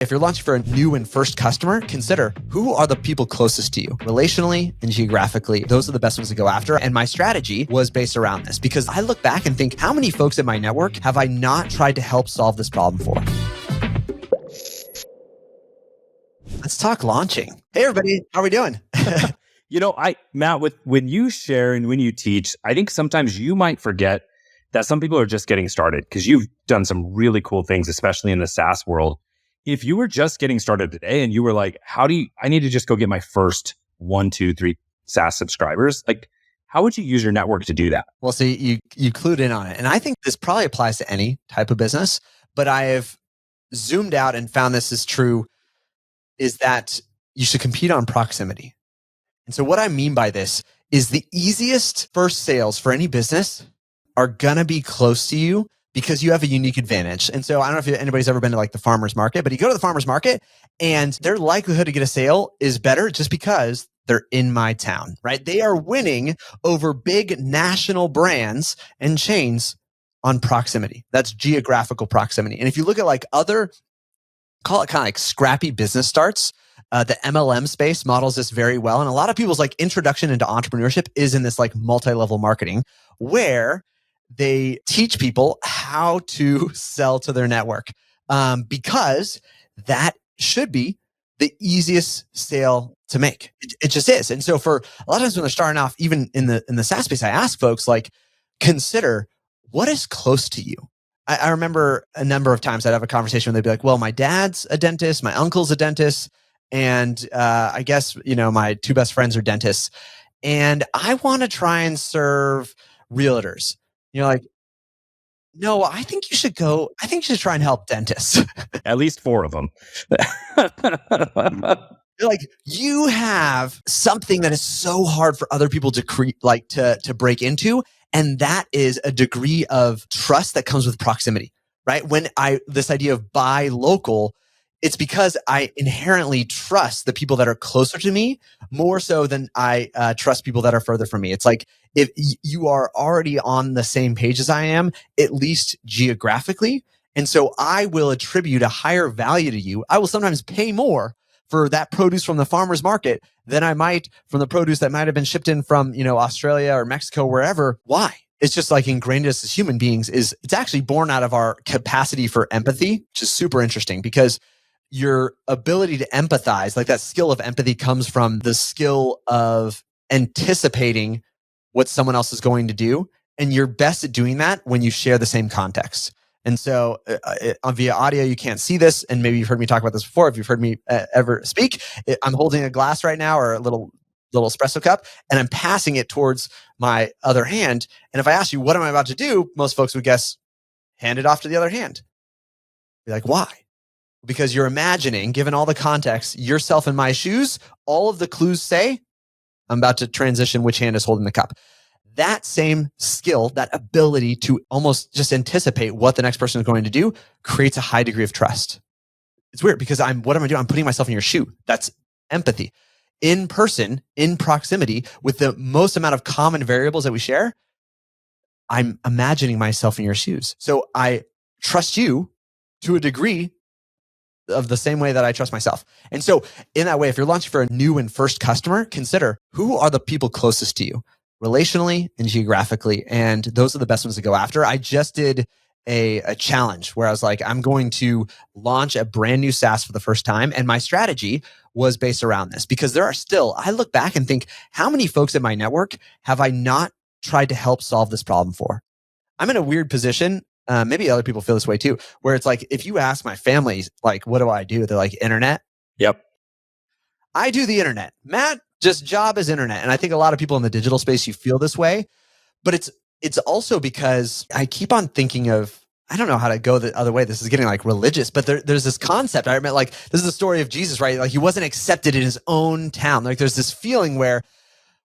If you're launching for a new and first customer, consider who are the people closest to you, relationally and geographically. Those are the best ones to go after. And my strategy was based around this because I look back and think, how many folks in my network have I not tried to help solve this problem for? Let's talk launching. Hey, everybody. How are we doing? Matt, when you share and when you teach, I think sometimes you might forget that some people are just getting started because you've done some really cool things, especially in the SaaS world. If you were just getting started today and you were like, I need to just go get my first 1, 2, 3 SaaS subscribers, like, how would you use your network to do that? Well, see, you clued in on it. And I think this probably applies to any type of business, but I have zoomed out and found this is true, is that you should compete on proximity. And so what I mean by this is the easiest first sales for any business are gonna be close to you because you have a unique advantage. And so I don't know if anybody's ever been to like the farmer's market, but you go to the farmer's market and their likelihood to get a sale is better just because they're in my town, right? They are winning over big national brands and chains on proximity. That's geographical proximity. And if you look at like other, call it kind of like scrappy business starts, the MLM space models this very well. And a lot of people's like introduction into entrepreneurship is in this like multi-level marketing where they teach people how to sell to their network because that should be the easiest sale to make. It just is. And so for a lot of times when they're starting off, even in the SaaS space, I ask folks like, consider what is close to you. I remember a number of times I'd have a conversation where they'd be like, well, my dad's a dentist, my uncle's a dentist, and I guess, my 2 best friends are dentists. And I want to try and serve realtors. You're like, no, I think you should try and help dentists. At least 4 of them. You're like, you have something that is so hard for other people to break into. And that is a degree of trust that comes with proximity, right? This idea of buy local, it's because I inherently trust the people that are closer to me more so than I trust people that are further from me. It's like, if you are already on the same page as I am, at least geographically. And so I will attribute a higher value to you. I will sometimes pay more for that produce from the farmer's market than I might from the produce that might have been shipped in from, Australia or Mexico, wherever. Why? It's just like ingrained in us as human beings it's actually born out of our capacity for empathy, which is super interesting because your ability to empathize, like that skill of empathy comes from the skill of anticipating what someone else is going to do. And you're best at doing that when you share the same context. And so via audio, you can't see this. And maybe you've heard me talk about this before. If you've heard me ever speak, I'm holding a glass right now or a little espresso cup, and I'm passing it towards my other hand. And if I ask you, what am I about to do? Most folks would guess, hand it off to the other hand. Be like, why? Because you're imagining, given all the context, yourself in my shoes, all of the clues say, I'm about to transition which hand is holding the cup. That same skill, that ability to almost just anticipate what the next person is going to do creates a high degree of trust. It's weird because what am I doing? I'm putting myself in your shoe. That's empathy. In person, in proximity, with the most amount of common variables that we share, I'm imagining myself in your shoes. So I trust you to a degree of the same way that I trust myself. And so in that way, if you're launching for a new and first customer, consider who are the people closest to you, relationally and geographically. And those are the best ones to go after. I just did a challenge where I was like, I'm going to launch a brand new SaaS for the first time. And my strategy was based around this because I look back and think, how many folks in my network have I not tried to help solve this problem for? I'm in a weird position. Maybe other people feel this way too, where it's like, if you ask my family, like, what do I do? They're like, internet. Yep. I do the internet. Matt, just job is internet. And I think a lot of people in the digital space, you feel this way, but it's also because I keep on thinking of, I don't know how to go the other way. This is getting like religious, but there's this concept. I remember like, this is the story of Jesus, right? Like he wasn't accepted in his own town. Like there's this feeling where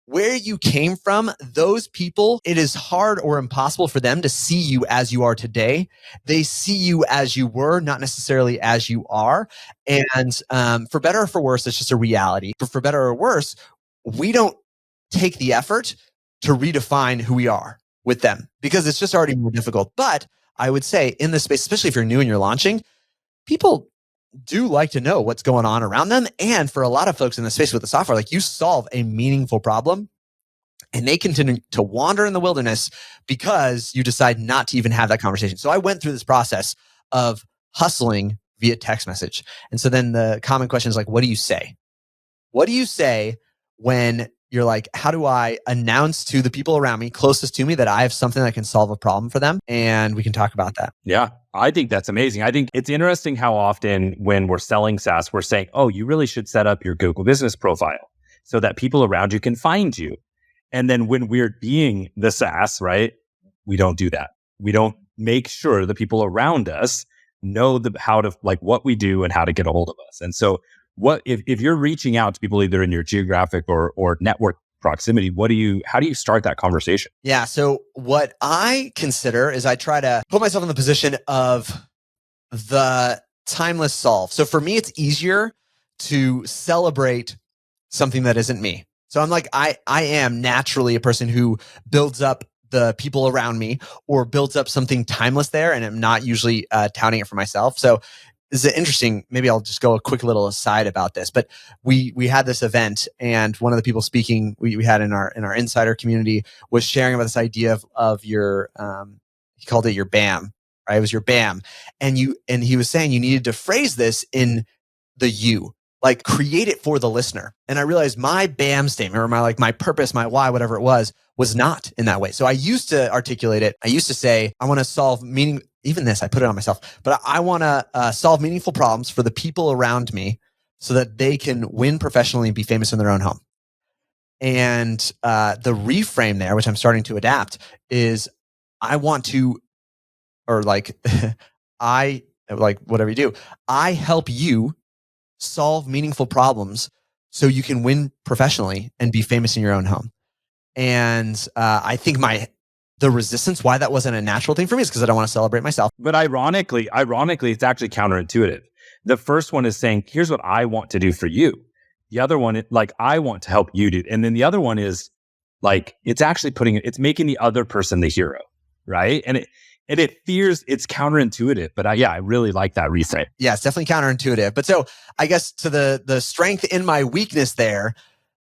you came from, those people, it is hard or impossible for them to see you as you are today. They see you as you were, not necessarily as you are. And for better or for worse, it's just a reality. But for better or worse, we don't take the effort to redefine who we are with them because it's just already more difficult. But I would say in this space, especially if you're new and you're launching, people do like to know what's going on around them. And for a lot of folks in the space with the software, like you solve a meaningful problem and they continue to wander in the wilderness because you decide not to even have that conversation. So I went through this process of hustling via text message. And so then the common question is like, what do you say? What do you say when you're like, how do I announce to the people around me, closest to me, that I have something that can solve a problem for them? And we can talk about that. Yeah, I think that's amazing. I think it's interesting how often when we're selling SaaS, we're saying, oh, you really should set up your Google business profile so that people around you can find you. And then when we're being the SaaS, right, we don't do that. We don't make sure the people around us know how to, like, what we do and how to get a hold of us. And so what if you're reaching out to people either in your geographic or network proximity, how do you start that conversation? Yeah. So what I consider is I try to put myself in the position of the timeless solve. So for me, it's easier to celebrate something that isn't me. So I'm like, I am naturally a person who builds up the people around me or builds up something timeless there. And I'm not usually touting it for myself. So this is interesting. Maybe I'll just go a quick little aside about this, but we had this event and one of the people speaking we had in our insider community was sharing about this idea of your, he called it your BAM, right? It was your BAM. And he was saying you needed to phrase this in the you, like create it for the listener. And I realized my BAM statement or my purpose, my why, whatever it was not in that way. So I used to articulate it. I used to say, I want to solve meaning. Even this, I put it on myself, but I want to solve meaningful problems for the people around me so that they can win professionally and be famous in their own home. And the reframe there, which I'm starting to adapt, is I want to, or like, I like whatever you do, I help you solve meaningful problems so you can win professionally and be famous in your own home. And I think the resistance why that wasn't a natural thing for me is because I don't want to celebrate myself. But ironically, it's actually counterintuitive. The first one is saying, here's what I want to do for you. The other one, like, I want to help you do. And then the other one is like, it's actually it's making the other person the hero, right? And it fears it's counterintuitive, but I really like that reframe. Yeah, it's definitely counterintuitive. But so I guess to the strength in my weakness there,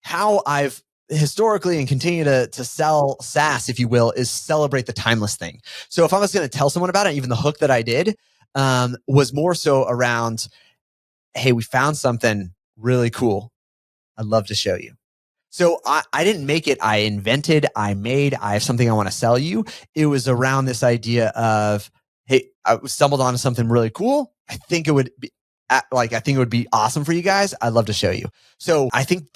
how I've historically and continue to sell SaaS, if you will, is celebrate the timeless thing. So if I was going to tell someone about it, even the hook that I did was more so around, hey, we found something really cool. I'd love to show you. So I didn't make it. I invented, I have something I want to sell you. It was around this idea of, hey, I stumbled onto something really cool. I think it would be awesome for you guys. I'd love to show you. So I think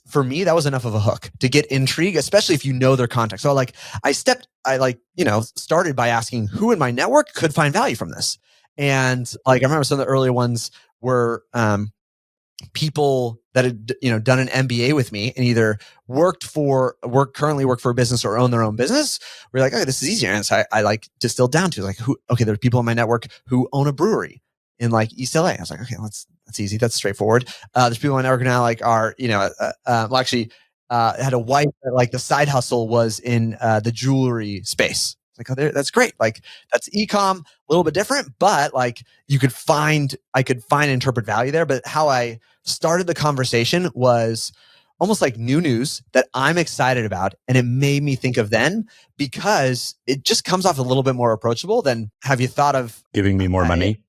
for me, that was enough of a hook to get intrigue, especially if you know their context. So I started by asking who in my network could find value from this. And I remember some of the earlier ones were people that had done an MBA with me and either currently work for a business or own their own business. We're like, okay, this is easier. And so I distilled down to there are people in my network who own a brewery in East LA. I was like, okay, that's easy. That's straightforward. There's people in my network now had a wife that the side hustle was in the jewelry space. Like, oh, that's great. That's e-com, a little bit different, but I could find and interpret value there. But how I started the conversation was almost like new news that I'm excited about. And it made me think of them because it just comes off a little bit more approachable than, have you thought of giving me more money?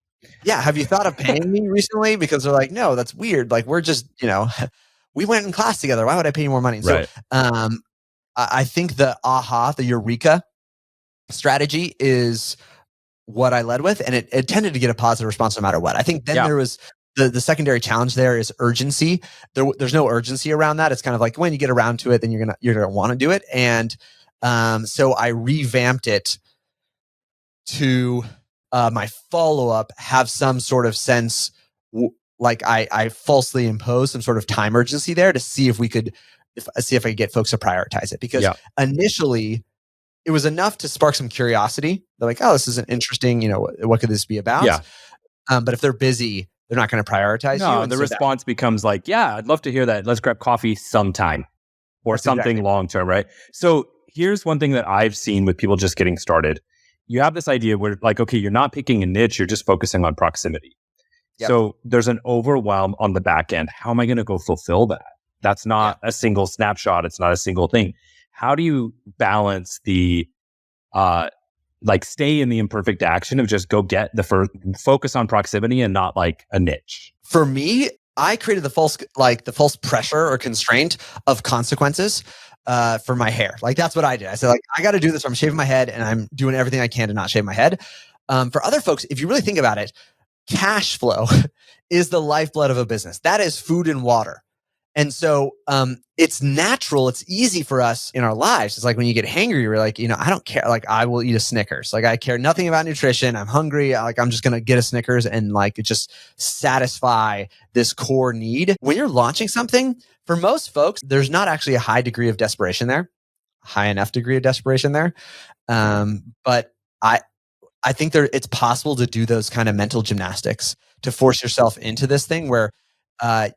Yeah. Have you thought of paying me recently? Because they're like, no, that's weird. We're just, we went in class together. Why would I pay you more money? Right. So I think the eureka strategy is what I led with. And it tended to get a positive response no matter what. I think then there was the secondary challenge there is urgency. There's no urgency around that. It's kind of like when you get around to it, then you're gonna want to do it. And so I revamped it to my follow-up have some sort of sense, I falsely imposed some sort of time urgency there to see if I could get folks to prioritize it. Because initially it was enough to spark some curiosity. They're like, oh, this is an interesting, what could this be about? Yeah. But if they're busy, they're not going to prioritize you. No, the response becomes I'd love to hear that. Let's grab coffee sometime or something long-term, right? So here's one thing that I've seen with people just getting started. You have this idea where okay, you're not picking a niche, you're just focusing on proximity. Yep. So there's an overwhelm on the back end. How am I going to go fulfill that? That's not a single snapshot. It's not a single thing. How do you balance the like stay in the imperfect action of just go get the first, focus on proximity and not like a niche? For me, I created the false pressure or constraint of consequences for my hair. Like that's what I did. I said like, I got to do this. I'm shaving my head and I'm doing everything I can to not shave my head. For other folks, if you really think about it, cash flow is the lifeblood of a business. That is food and water. And so it's natural. It's easy for us in our lives. It's like when you get hangry, you're like, I don't care. Like I will eat a Snickers. Like I care nothing about nutrition. I'm hungry. Like I'm just going to get a Snickers and like just satisfy this core need. When you're launching something, for most folks, there's not actually a high degree of desperation there, high enough degree of desperation there. But I think it's possible to do those kind of mental gymnastics to force yourself into this thing where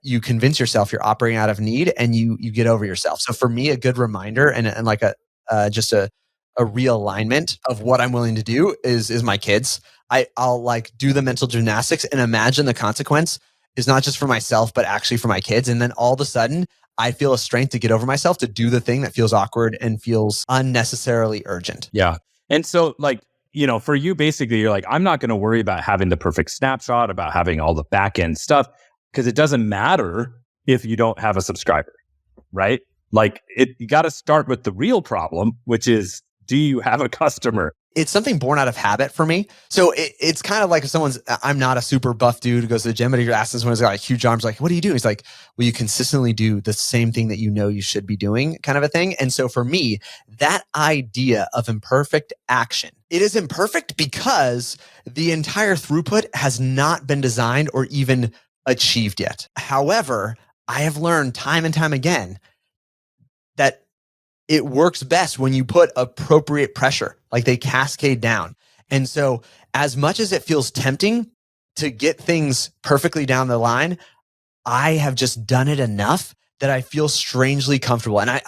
you convince yourself you're operating out of need and you get over yourself. So for me, a good reminder and like just a realignment of what I'm willing to do is my kids. I'll like do the mental gymnastics and imagine the consequence is not just for myself, but actually for my kids. And then all of a sudden I feel a strength to get over myself to do the thing that feels awkward and feels unnecessarily urgent. Yeah. And so like, for you, basically, you're like, I'm not going to worry about having the perfect snapshot, about having all the back end stuff, because it doesn't matter if you don't have a subscriber, right? Like you got to start with the real problem, which is, do you have a customer? It's something born out of habit for me. So it's kind of like if I'm not a super buff dude who goes to the gym, but you're asking someone who's got like huge arms, like, what do you do? He's like, well, you consistently do the same thing that you should be doing kind of a thing. And so for me, that idea of imperfect action, it is imperfect because the entire throughput has not been designed or even achieved yet. However, I have learned time and time again that it works best when you put appropriate pressure, like they cascade down. And so as much as it feels tempting to get things perfectly down the line, I have just done it enough that I feel strangely comfortable. And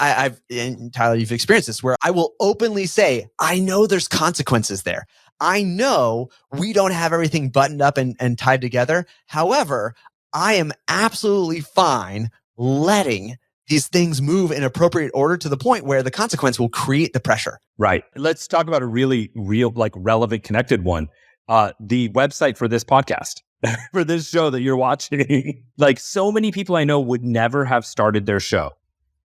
and Tyler, you've experienced this where I will openly say, I know there's consequences there. I know we don't have everything buttoned up and tied together. However, I am absolutely fine letting these things move in appropriate order to the point where the consequence will create the pressure. Right. Let's talk about a really real, like relevant, connected one. The website for this podcast, for this show that you're watching. Like so many people I know would never have started their show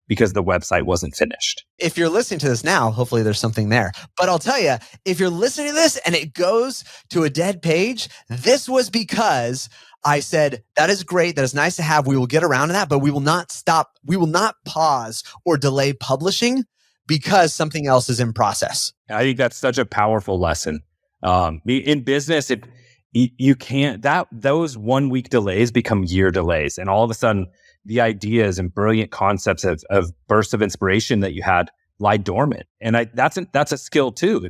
because the website wasn't finished. If you're listening to this now, hopefully there's something there. But I'll tell you, if you're listening to this and it goes to a dead page, this was because I said, that is great. That is nice to have. We will get around to that, but we will not stop. We will not pause or delay publishing because something else is in process. I think that's such a powerful lesson. In business, you can't, those 1 week delays become year delays. And all of a sudden, the ideas and brilliant concepts of bursts of inspiration that you had lie dormant. And that's a skill too.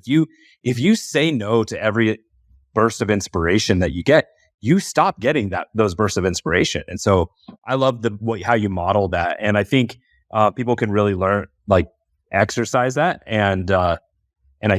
If you say no to every burst of inspiration that you get, you stop getting those bursts of inspiration. And so I love how you model that. And I think people can really learn, like exercise that. And I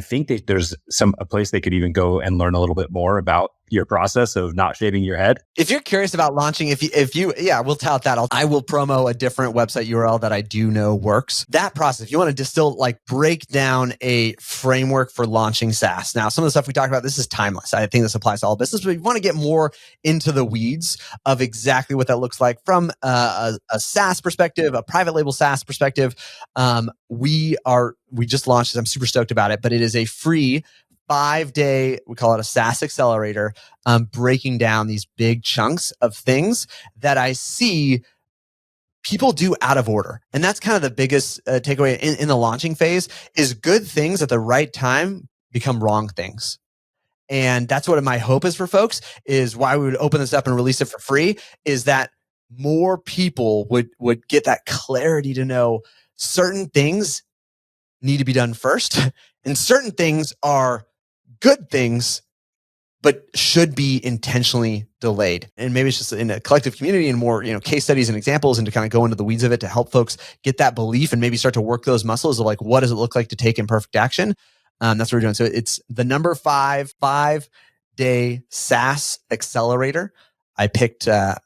think that there's a place they could even go and learn a little bit more about your process of not shaving your head. If you're curious about launching, we'll tout that. I will promo a different website URL that I do know works. That process, if you want to distill, like break down a framework for launching SaaS. Now, some of the stuff we talked about, this is timeless. I think this applies to all business, but if you want to get more into the weeds of exactly what that looks like from a SaaS perspective, a private label SaaS perspective, we just launched this. I'm super stoked about it, but it is a free 5-day, we call it a SaaS Accelerator, breaking down these big chunks of things that I see people do out of order. And that's kind of the biggest takeaway in the launching phase is good things at the right time become wrong things. And that's what my hope is for folks, is why we would open this up and release it for free, is that more people would get that clarity to know certain things need to be done first and certain things are good things, but should be intentionally delayed. And maybe it's just in a collective community and more, case studies and examples, and to kind of go into the weeds of it to help folks get that belief and maybe start to work those muscles of like, what does it look like to take imperfect action? That's what we're doing. So it's the number 5-day SaaS Accelerator. I picked, I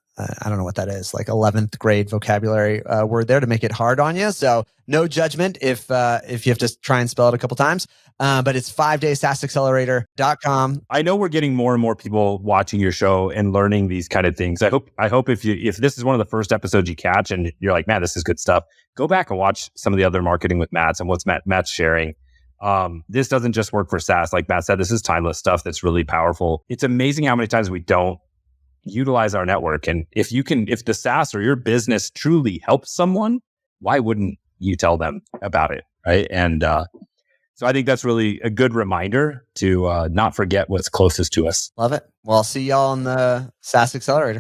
don't know what that is, like 11th grade vocabulary word there to make it hard on you. So no judgment if you have to try and spell it a couple times. But it's 5dayssaaccelerator.com. I know we're getting more and more people watching your show and learning these kind of things. I hope if this is one of the first episodes you catch and you're like, man, this is good stuff, go back and watch some of the other marketing with Matt's and what's Matt's sharing. This doesn't just work for SaaS. Like Matt said, this is timeless stuff that's really powerful. It's amazing how many times we don't utilize our network. And if the SaaS or your business truly helps someone, why wouldn't you tell them about it? Right. And so I think that's really a good reminder to not forget what's closest to us. Love it. Well, I'll see y'all on the SaaS Accelerator.